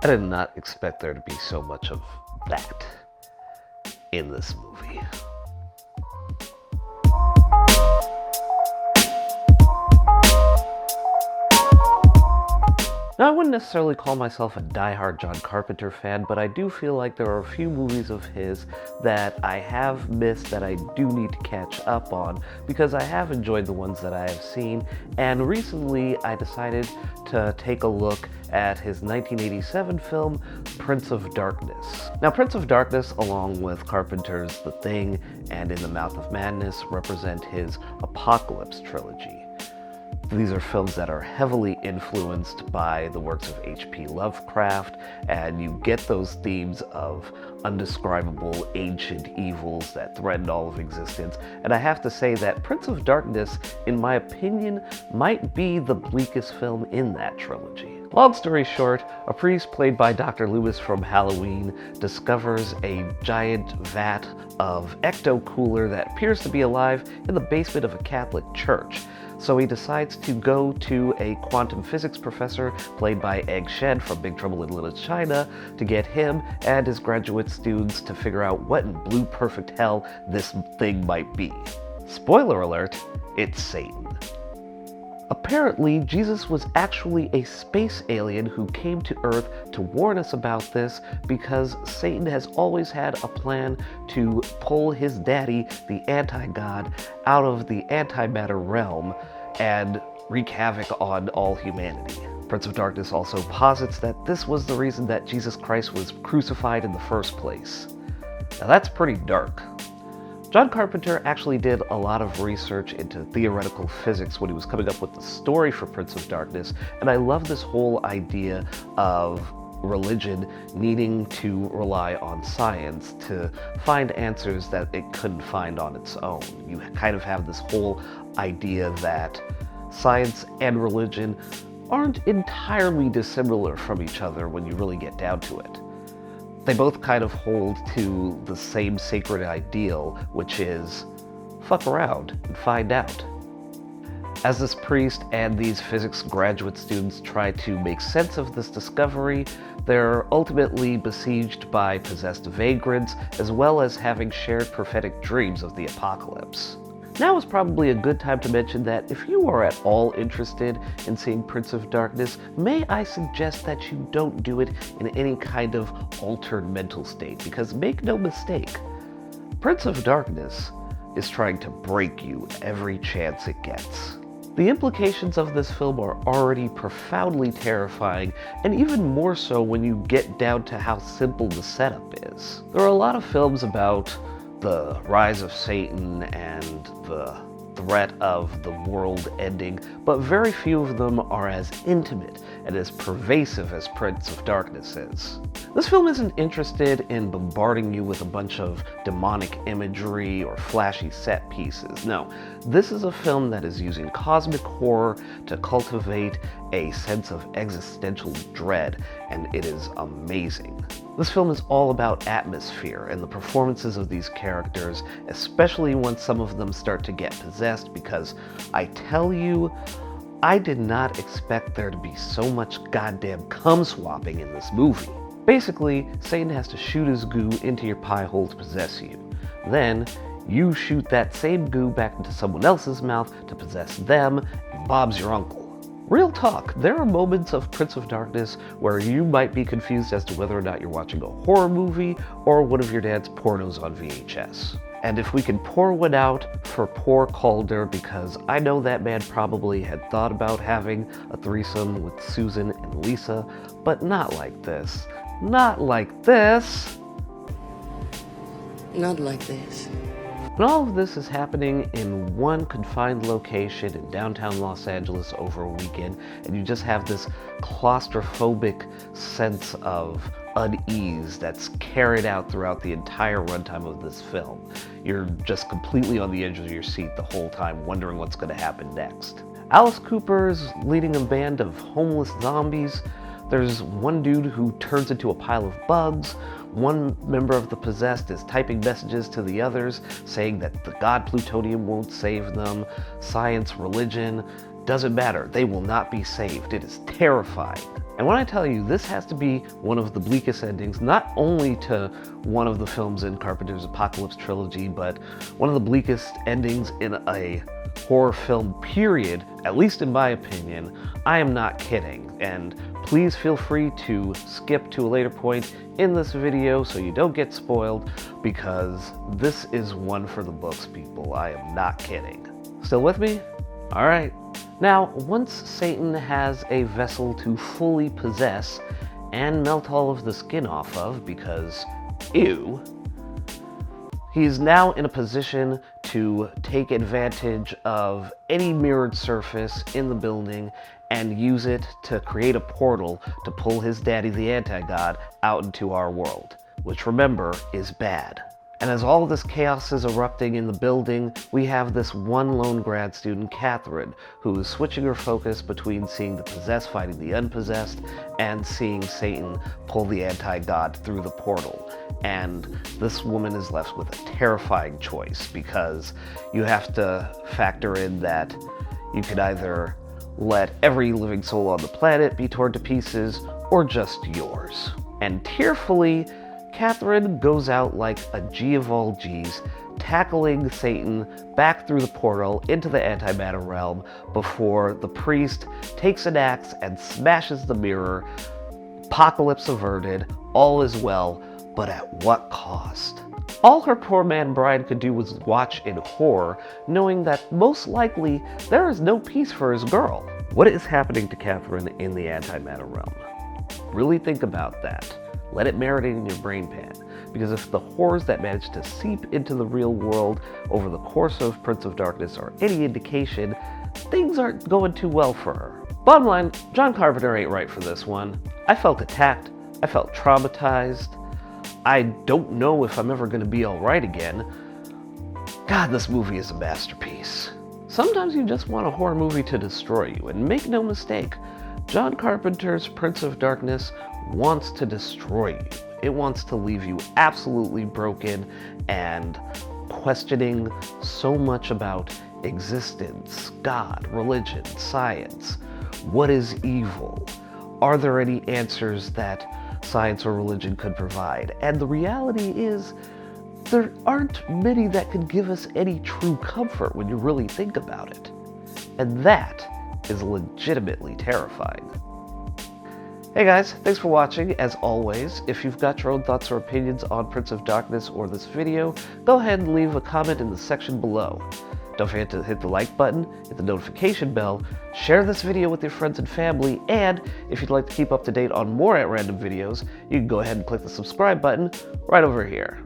I did not expect there to be so much of that in this movie. Now, I wouldn't necessarily call myself a diehard John Carpenter fan, but I do feel like there are a few movies of his that I have missed that I do need to catch up on, because I have enjoyed the ones that I have seen, and recently I decided to take a look at his 1987 film, Prince of Darkness. Now, Prince of Darkness, along with Carpenter's The Thing and In the Mouth of Madness, represent his Apocalypse trilogy. These are films that are heavily influenced by the works of H.P. Lovecraft, and you get those themes of undescribable ancient evils that threaten all of existence. And I have to say that Prince of Darkness, in my opinion, might be the bleakest film in that trilogy. Long story short, a priest played by Dr. Loomis from Halloween discovers a giant vat of ecto-cooler that appears to be alive in the basement of a Catholic church. So he decides to go to a quantum physics professor, played by Egg Shen from Big Trouble in Little China, to get him and his graduate students to figure out what in blue perfect hell this thing might be. Spoiler alert, it's Satan. Apparently, Jesus was actually a space alien who came to Earth to warn us about this, because Satan has always had a plan to pull his daddy, the anti-god, out of the antimatter realm and wreak havoc on all humanity. Prince of Darkness also posits that this was the reason that Jesus Christ was crucified in the first place. Now that's pretty dark. John Carpenter actually did a lot of research into theoretical physics when he was coming up with the story for Prince of Darkness, and I love this whole idea of religion needing to rely on science to find answers that it couldn't find on its own. You kind of have this whole idea that science and religion aren't entirely dissimilar from each other when you really get down to it. They both kind of hold to the same sacred ideal, which is fuck around and find out. As this priest and these physics graduate students try to make sense of this discovery, they're ultimately besieged by possessed vagrants, as well as having shared prophetic dreams of the apocalypse. Now is probably a good time to mention that if you are at all interested in seeing Prince of Darkness, may I suggest that you don't do it in any kind of altered mental state, because make no mistake, Prince of Darkness is trying to break you every chance it gets. The implications of this film are already profoundly terrifying, and even more so when you get down to how simple the setup is. There are a lot of films about the rise of Satan and the threat of the world ending, but very few of them are as intimate and as pervasive as Prince of Darkness is. This film isn't interested in bombarding you with a bunch of demonic imagery or flashy set pieces. No, this is a film that is using cosmic horror to cultivate a sense of existential dread, and it is amazing. This film is all about atmosphere and the performances of these characters, especially once some of them start to get possessed, because I tell you, I did not expect there to be so much goddamn cum swapping in this movie. Basically, Satan has to shoot his goo into your pie hole to possess you. Then, you shoot that same goo back into someone else's mouth to possess them, and Bob's your uncle. Real talk, there are moments of Prince of Darkness where you might be confused as to whether or not you're watching a horror movie or one of your dad's pornos on VHS. And if we can pour one out for poor Calder, because I know that man probably had thought about having a threesome with Susan and Lisa, but not like this. Not like this! Not like this. And all of this is happening in one confined location in downtown Los Angeles over a weekend, and you just have this claustrophobic sense of unease that's carried out throughout the entire runtime of this film. You're just completely on the edge of your seat the whole time, wondering what's going to happen next. Alice Cooper is leading a band of homeless zombies. There's one dude who turns into a pile of bugs. One member of the possessed is typing messages to the others saying that the god plutonium won't save them. Science, religion, doesn't matter. They will not be saved. It is terrifying. And when I tell you, this has to be one of the bleakest endings, not only to one of the films in Carpenter's Apocalypse trilogy, but one of the bleakest endings in a horror film period, at least in my opinion, I am not kidding. And please feel free to skip to a later point in this video so you don't get spoiled, because this is one for the books, people. I am not kidding. Still with me? All right. Now, once Satan has a vessel to fully possess and melt all of the skin off of, because ew, he is now in a position to take advantage of any mirrored surface in the building and use it to create a portal to pull his daddy, the anti-god, out into our world, which, remember, is bad. And as all of this chaos is erupting in the building, we have this one lone grad student, Catherine, who is switching her focus between seeing the possessed fighting the unpossessed and seeing Satan pull the anti-god through the portal. And this woman is left with a terrifying choice, because you have to factor in that you could either let every living soul on the planet be torn to pieces, or just yours. And tearfully, Catherine goes out like a G of all G's, tackling Satan back through the portal into the antimatter realm before the priest takes an axe and smashes the mirror. Apocalypse averted, all is well, but at what cost? All her poor man Brian could do was watch in horror, knowing that most likely there is no peace for his girl. What is happening to Catherine in the antimatter realm? Really think about that. Let it marinate in your brain pan, because if the horrors that manage to seep into the real world over the course of Prince of Darkness are any indication, things aren't going too well for her. Bottom line, John Carpenter ain't right for this one. I felt attacked. I felt traumatized. I don't know if I'm ever going to be alright again. God, this movie is a masterpiece. Sometimes you just want a horror movie to destroy you, and make no mistake, John Carpenter's Prince of Darkness wants to destroy you. It wants to leave you absolutely broken and questioning so much about existence, God, religion, science. What is evil? Are there any answers that science or religion could provide? And the reality is, there aren't many that could give us any true comfort when you really think about it. And that is legitimately terrifying. Hey guys, thanks for watching. As always, if you've got your own thoughts or opinions on Prince of Darkness or this video, go ahead and leave a comment in the section below. Don't forget to hit the like button, hit the notification bell, share this video with your friends and family, and if you'd like to keep up to date on more at random videos, you can go ahead and click the subscribe button right over here.